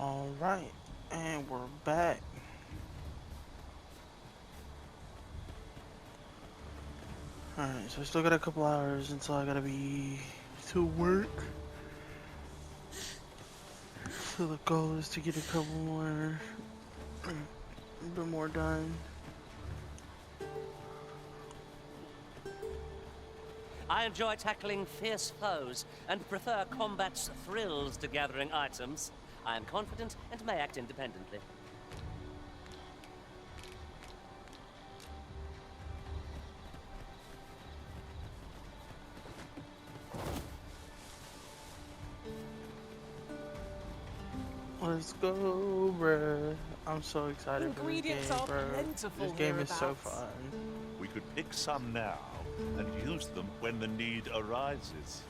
Alright, and we're back. Alright, so I still got a couple hours until I gotta be to work. So the goal is to get a couple more, a bit more done. I enjoy tackling fierce foes and prefer combat's thrills to gathering items. I am confident and may act independently. Let's go, bruh. I'm so excited for this game, bro. This game is so fun. We could pick some now and use them when the need arises.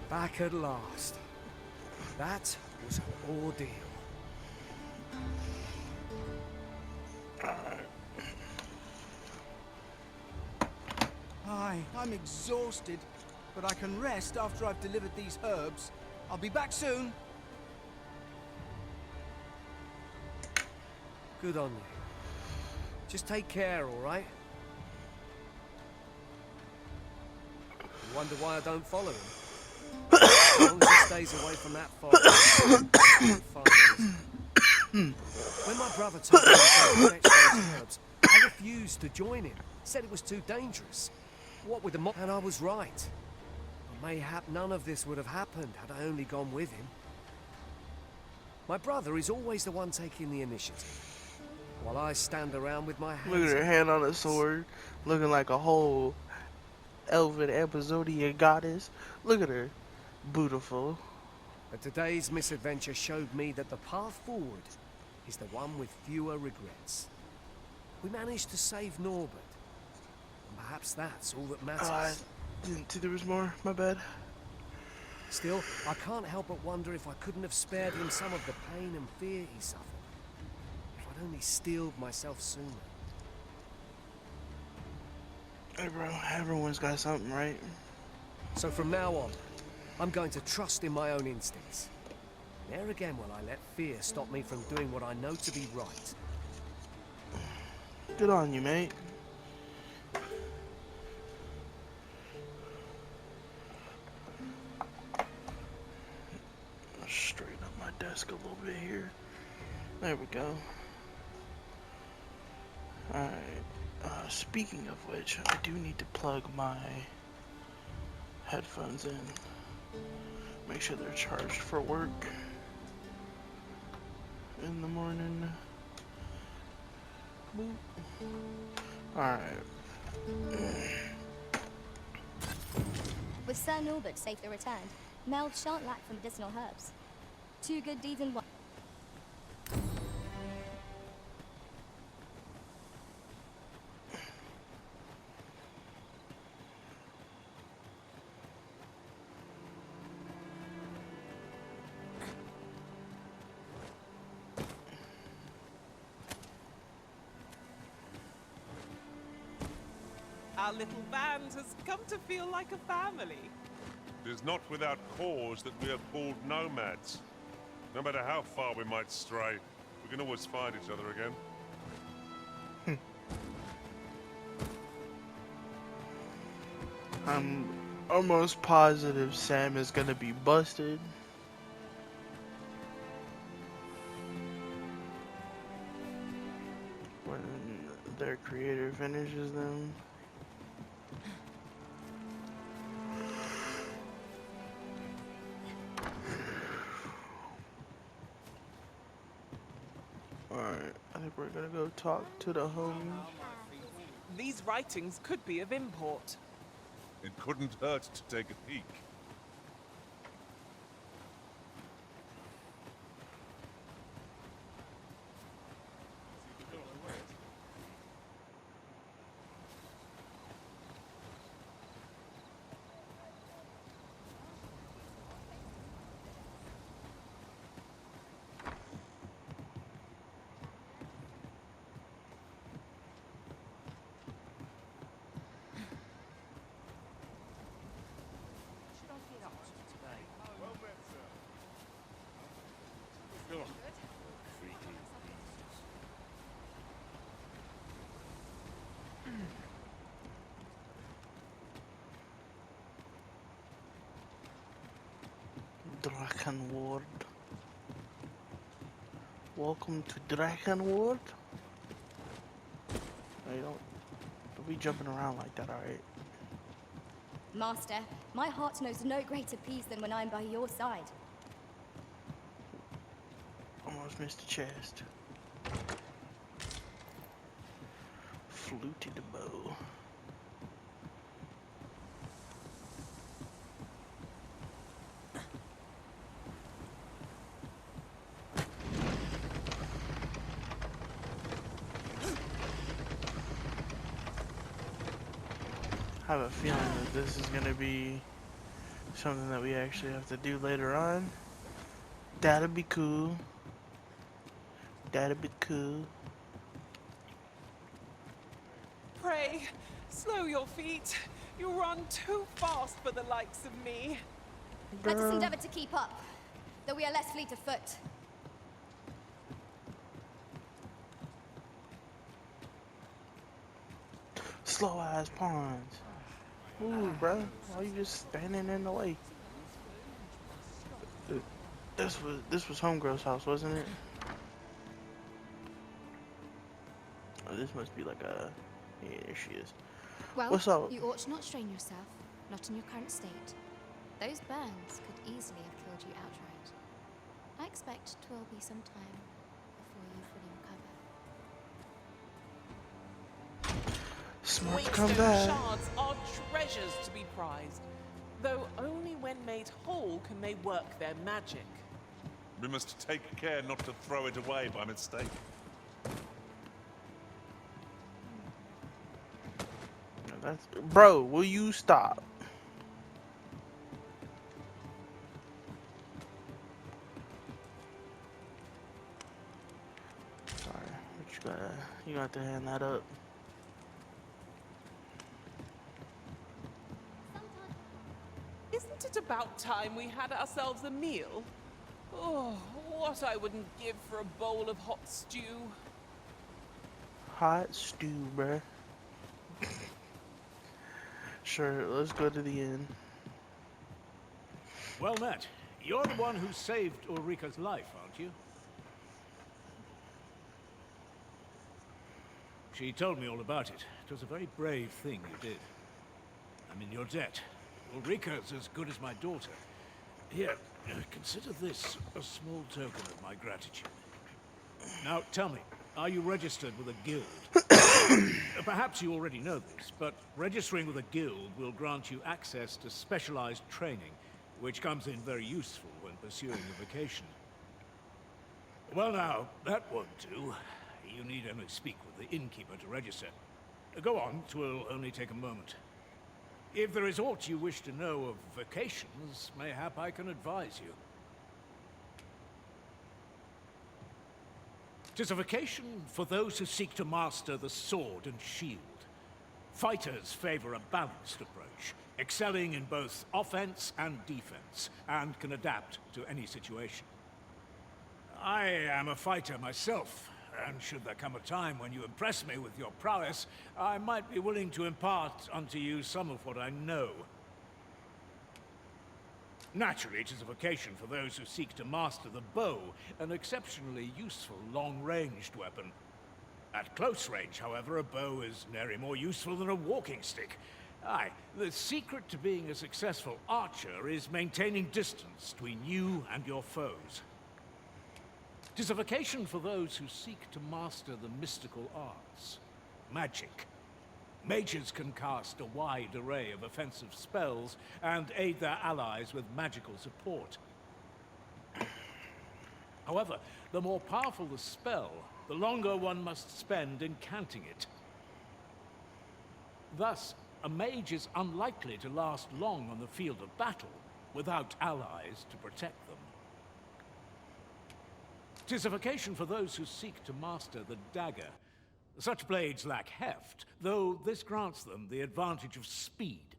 Back at last. That was an ordeal. Aye, I'm exhausted, but I can rest after I've delivered these herbs. I'll be back soon. Good on you. Just take care, all right? You wonder why I don't follow him? As long as he stays away from that fire. When my brother told me to fetch those herbs, I refused to join him. Said it was too dangerous. What with the mob? And I was right. But mayhap none of this would have happened had I only gone with him. My brother is always the one taking the initiative, while I stand around with my hands. Look at her hand on a sword, looking like a whole elven Amazonian goddess. Look at her. Beautiful. But today's misadventure showed me that the path forward is the one with fewer regrets. We managed to save Norbert, and perhaps that's all that matters. I didn't see there was more. My bad. Still, I can't help but wonder if I couldn't have spared him some of the pain and fear he suffered. If I'd only steeled myself sooner. Hey bro, everyone's got something, right? So from now on, I'm going to trust in my own instincts. Ne'er again will I let fear stop me from doing what I know to be right. Good on you, mate. Straighten up my desk a little bit here. There we go. Alright. Speaking of which, I do need to plug my headphones in. Make sure they're charged for work in the morning. Alright. With Sir Norbert safely returned, Meld shan't lack for medicinal herbs. Two good deeds in one. Our little band has come to feel like a family. It is not without cause that we are called nomads. No matter how far we might stray, we can always find each other again. I'm almost positive Sam is gonna be busted. When their creator finishes them. Alright, I think we're gonna go talk to the homie. These writings could be of import. It couldn't hurt to take a peek. Drakenward. Welcome to Drakenward. Hey, don't be jumping around like that, alright? Master, my heart knows no greater peace than when I'm by your side. Almost missed the chest. Fluted bow. I have a feeling that this is gonna be something that we actually have to do later on. That'll be cool. That'll be cool. Pray, slow your feet. You run too fast for the likes of me. Let us Girl. endeavor to keep up, though we are less fleet of foot. Slow ass pawns. Ooh, bro, why you just standing in the way? This was Homegirl's house, wasn't it? Oh, this must be like a. Yeah, there she is. Well, What's up? you ought to not strain yourself, not in your current state. Those burns could easily have killed you outright. I expect 'twill be some time before you fully recover. Smart to come Whetstone back. shards are treasures to be prized, though only when made whole can they work their magic. We must take care not to throw it away by mistake. That's, bro, will you stop? Sorry, but you got to hand that up. Isn't it about time we had ourselves a meal? Oh, what I wouldn't give for a bowl of hot stew. Hot stew, bruh. Sure, let's go to the end. Well met. You're the one who saved Ulrika's life, aren't you? She told me all about it. It was a very brave thing you did. I'm in your debt. Ulrika's as good as my daughter. Here, consider this a small token of my gratitude. Now, tell me, are you registered with a guild? Perhaps you already know this, but registering with a guild will grant you access to specialized training, which comes in very useful when pursuing a vocation. Well now, that won't do. You need only speak with the innkeeper to register. Go on, 'twill only take a moment. If there is aught you wish to know of vocations, mayhap I can advise you. 'Tis a vocation for those who seek to master the sword and shield. Fighters favor a balanced approach, excelling in both offense and defense, and can adapt to any situation. I am a fighter myself, and should there come a time when you impress me with your prowess, I might be willing to impart unto you some of what I know. Naturally, it is a vocation for those who seek to master the bow, an exceptionally useful long-ranged weapon. At close range, however, a bow is nary more useful than a walking stick. Aye, the secret to being a successful archer is maintaining distance between you and your foes. It is a vocation for those who seek to master the mystical arts. Magic. Mages can cast a wide array of offensive spells and aid their allies with magical support. However, the more powerful the spell, the longer one must spend incanting it. Thus, a mage is unlikely to last long on the field of battle without allies to protect them. It is a vocation for those who seek to master the dagger. Such blades lack heft, though this grants them the advantage of speed.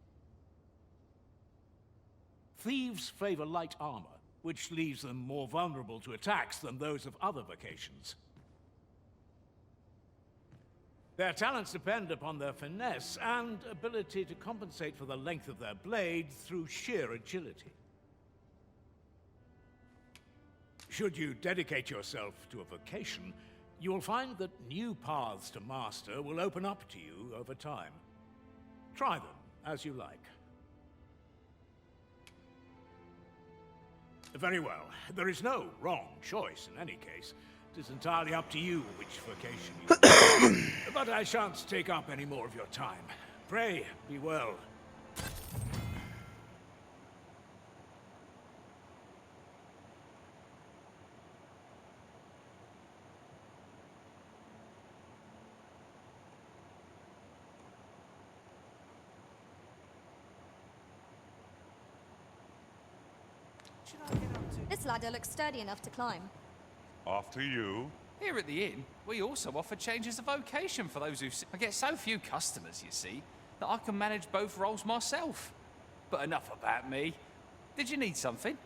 Thieves favor light armor, which leaves them more vulnerable to attacks than those of other vocations. Their talents depend upon their finesse and ability to compensate for the length of their blade through sheer agility. Should you dedicate yourself to a vocation, you will find that new paths to master will open up to you over time. Try them as you like. Very well. There is no wrong choice in any case. It is entirely up to you which vocation you choose. But I shan't take up any more of your time. Pray, be well. This ladder looks sturdy enough to climb. After you. Here at the inn, we also offer changes of vocation for those who... I get so few customers, you see, that I can manage both roles myself. But enough about me. Did you need something?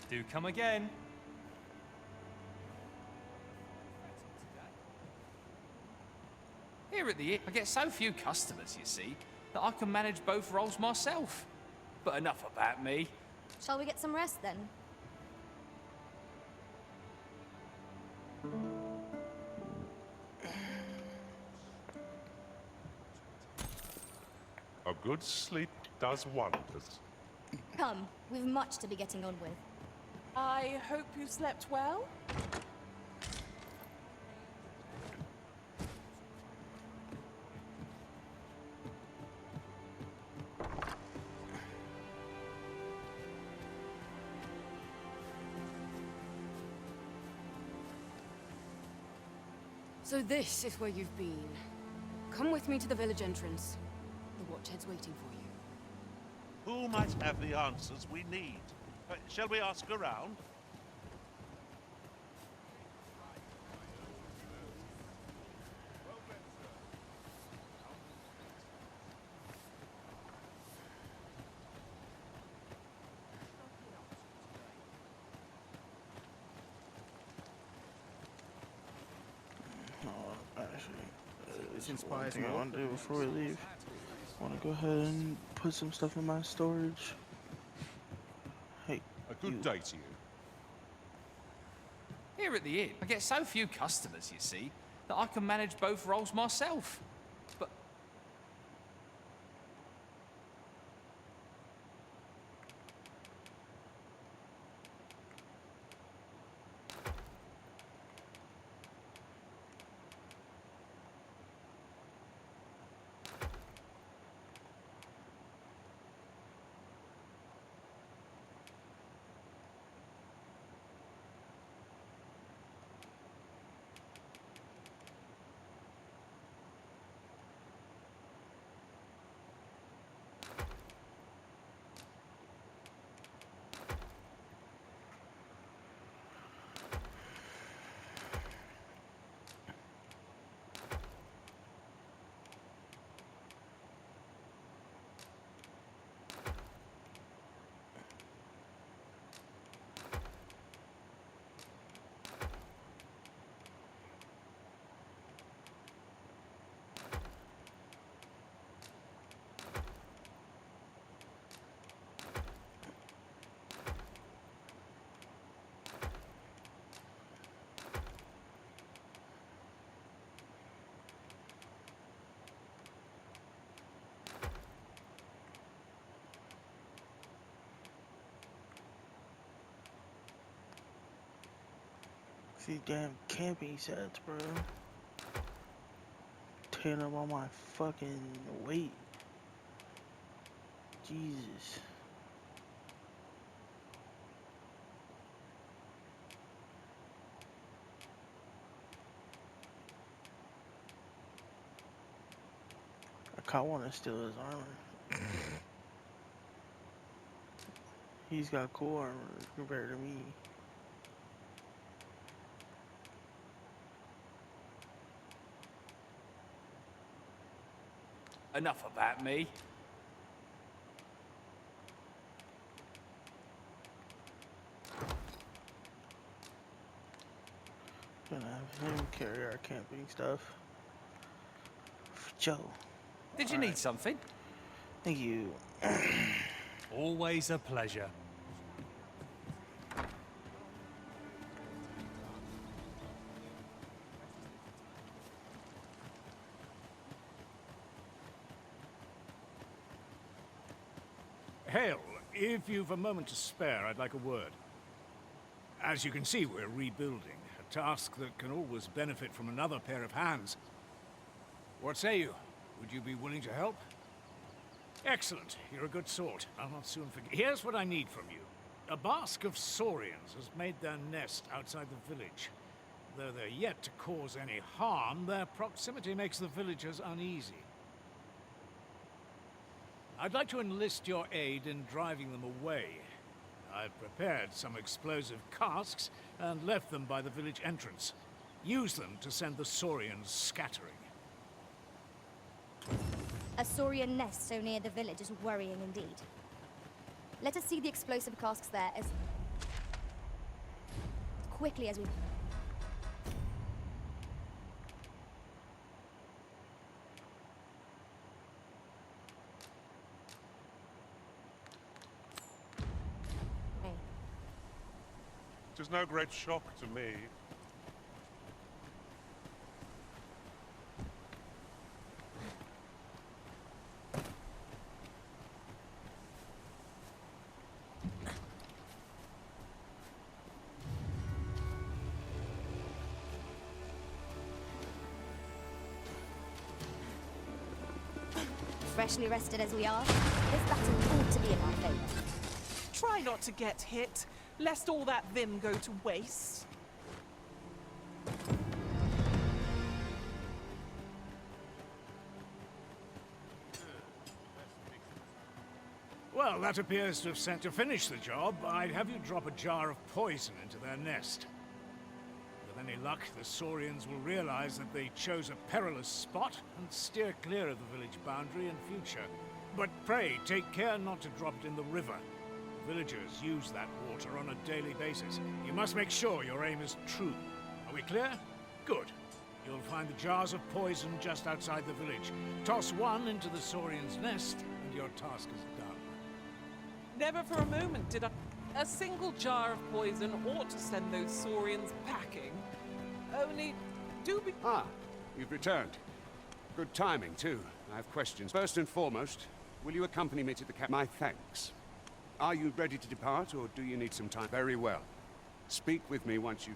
Do come again. Here at the inn, I get so few customers, you see, that I can manage both roles myself. But enough about me. Shall we get some rest then? A good sleep does wonders. Come, we've much to be getting on with. I hope you slept well. So this is where you've been. Come with me to the village entrance. The watchhead's waiting for you. Who might have the answers we need? Shall we ask around? This inspires me. One thing I want to do before we leave, I want to go ahead and put some stuff in my storage. Hey, A good day to you. Here at the inn, I get so few customers, you see, that that I can manage both roles myself. But See damn camping sets, bro. Tearing up all my fucking weight. Jesus. I kinda wanna steal his armor. He's got cool armor compared to me. enough about me. Gonna have him carry our camping stuff. Joe. Did you need something? Thank you. Always a pleasure. Hale, if you've a moment to spare, I'd like a word. As you can see, we're rebuilding, a task that can always benefit from another pair of hands. What say you? Would you be willing to help? Excellent. You're a good sort. I'll not soon forget. Here's what I need from you. A bask of saurians has made their nest outside the village. Though they're yet to cause any harm, their proximity makes the villagers uneasy. I'd like to enlist your aid in driving them away. I've prepared some explosive casks and left them by the village entrance. Use them to send the saurians scattering. A saurian nest so near the village is worrying indeed. Let us see the explosive casks there as quickly as we... It was no great shock to me. Freshly rested as we are, this battle ought to be in our favor. Try not to get hit, lest all that vim go to waste. Well, that appears to have sent to finish the job. I'd have you drop a jar of poison into their nest. With any luck, the saurians will realize that they chose a perilous spot and steer clear of the village boundary in future. But pray, take care not to drop it in the river. Villagers use that water on a daily basis. You must make sure your aim is true. Are we clear? Good. You'll find the jars of poison just outside the village. Toss one into the saurian's nest, and your task is done. Never for a moment did I... A single jar of poison ought to send those saurians packing. Only, do be... Ah, you've returned. Good timing, too. I have questions. First and foremost, will you accompany me to the My thanks. Are you ready to depart, or do you need some time? Very well. Speak with me once you...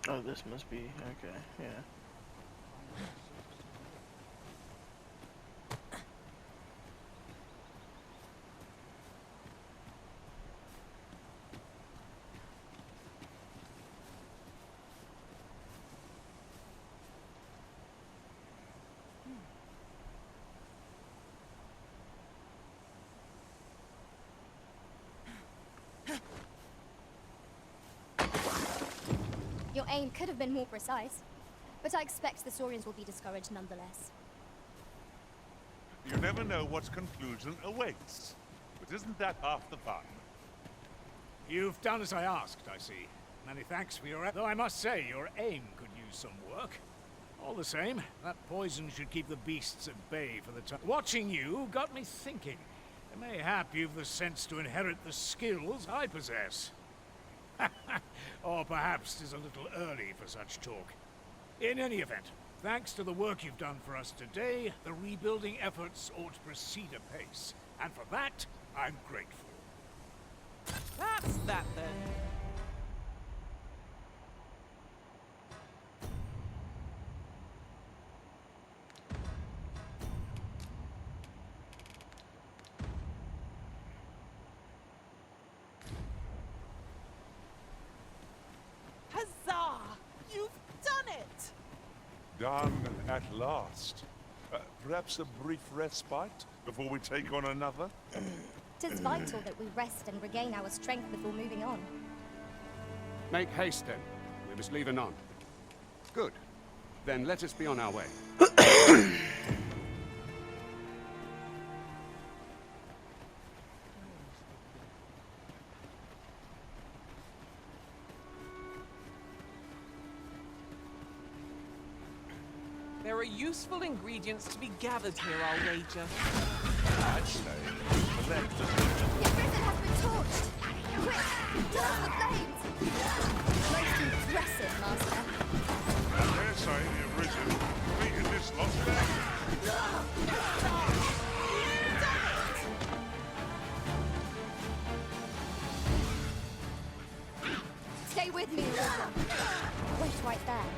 Oh, this must be okay. Yeah. Your aim could have been more precise, but I expect the Saurians will be discouraged nonetheless. You never know what conclusion awaits. But isn't that half the fun? You've done as I asked, I see. Many thanks for your... Though I must say, your aim could use some work. All the same, that poison should keep the beasts at bay for the time. Watching you got me thinking. Mayhap you've the sense to inherit the skills I possess. Or perhaps 'tis a little early for such talk. In any event, thanks to the work you've done for us today, the rebuilding efforts ought to proceed apace. And for that, I'm grateful. That's that then. Huzzah! You've done it! Done at last. Perhaps a brief respite before we take on another? 'Tis vital that we rest and regain our strength before moving on. Make haste, then. We must leave anon. Good. Then let us be on our way. There are useful ingredients to be gathered here, I'll wager. I'd say collect Your prison has been torched! Quick! Down the flames! Most impressive, Master. I dare say you've risen. Beating this lot down. Stay with me, Elizabeth. Wait right there.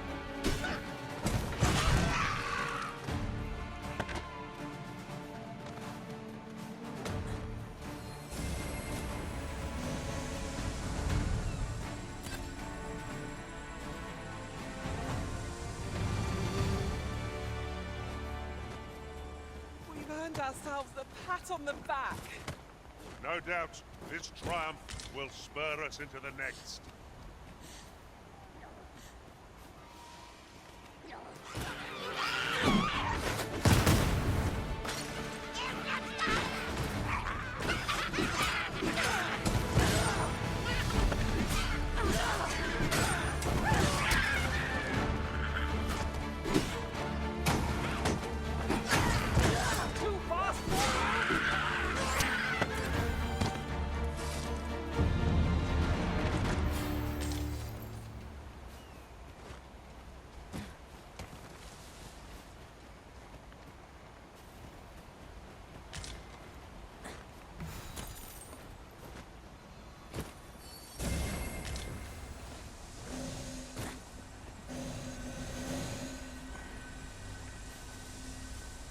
We've earned ourselves a pat on the back. No doubt, this triumph will spur us into the next.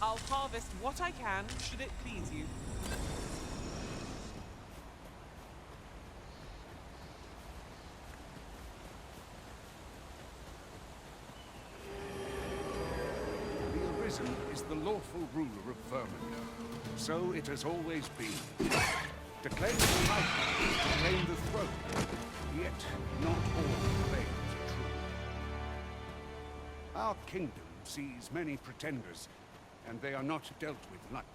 I'll harvest what I can, should it please you. The Arisen is the lawful ruler of Vermin. So it has always been. To claim the title is to claim the throne, yet not all claims are true. Our kingdom sees many pretenders, and they are not dealt with lightly.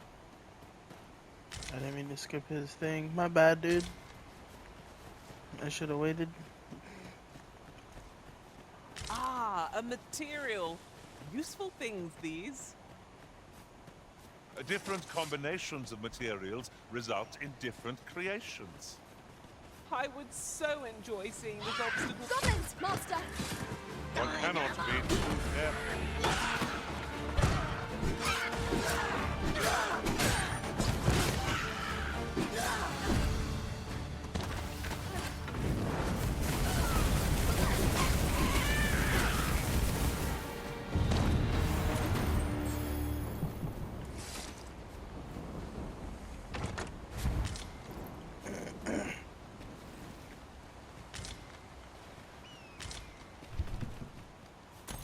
I didn't mean to skip his thing. My bad, dude. I should have waited. Ah, a material. Useful things, these. Different combinations of materials result in different creations. I would so enjoy seeing this obstacle. Goblins, master! One cannot be too careful.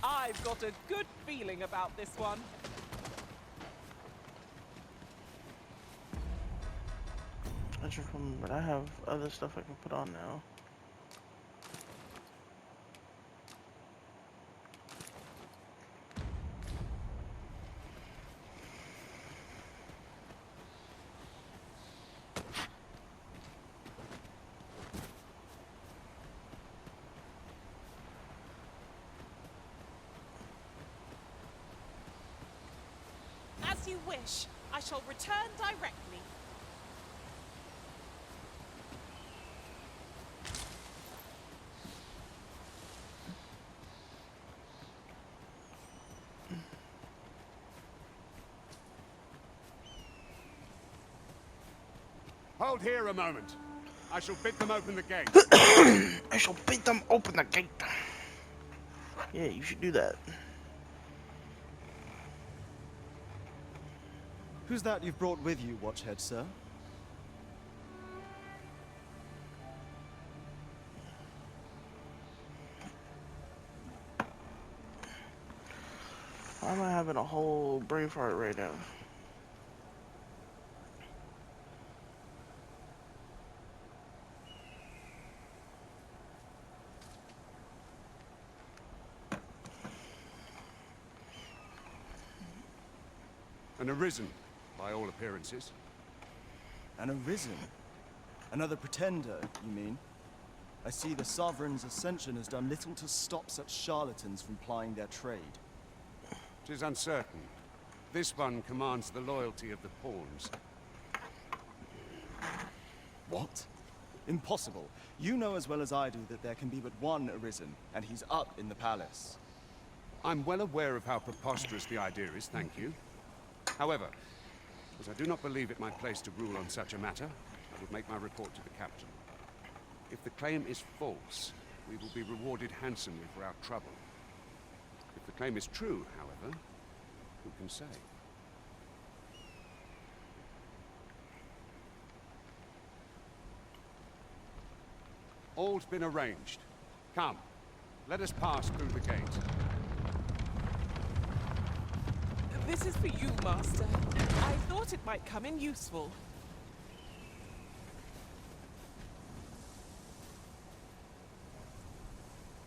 I've got a good feeling about this one. I just remembered I have other stuff I can put on now. As you wish. I shall return directly. Hold here a moment. I shall bid them open the gate. I shall bid them open the gate. Yeah, you should do that. Who's that you've brought with you, Watchhead, sir? Why am I having a whole brain fart right now? An arisen, by all appearances. An arisen? Another pretender, you mean? I see the Sovereign's ascension has done little to stop such charlatans from plying their trade. 'Tis uncertain. This one commands the loyalty of the pawns. What? Impossible. You know as well as I do that there can be but one arisen, and he's up in the palace. I'm well aware of how preposterous the idea is, thank you. However, as I do not believe it my place to rule on such a matter, I would make my report to the captain. If the claim is false, we will be rewarded handsomely for our trouble. If the claim is true, however, who can say? All's been arranged. Come, let us pass through the gate. This is for you, Master. I thought it might come in useful.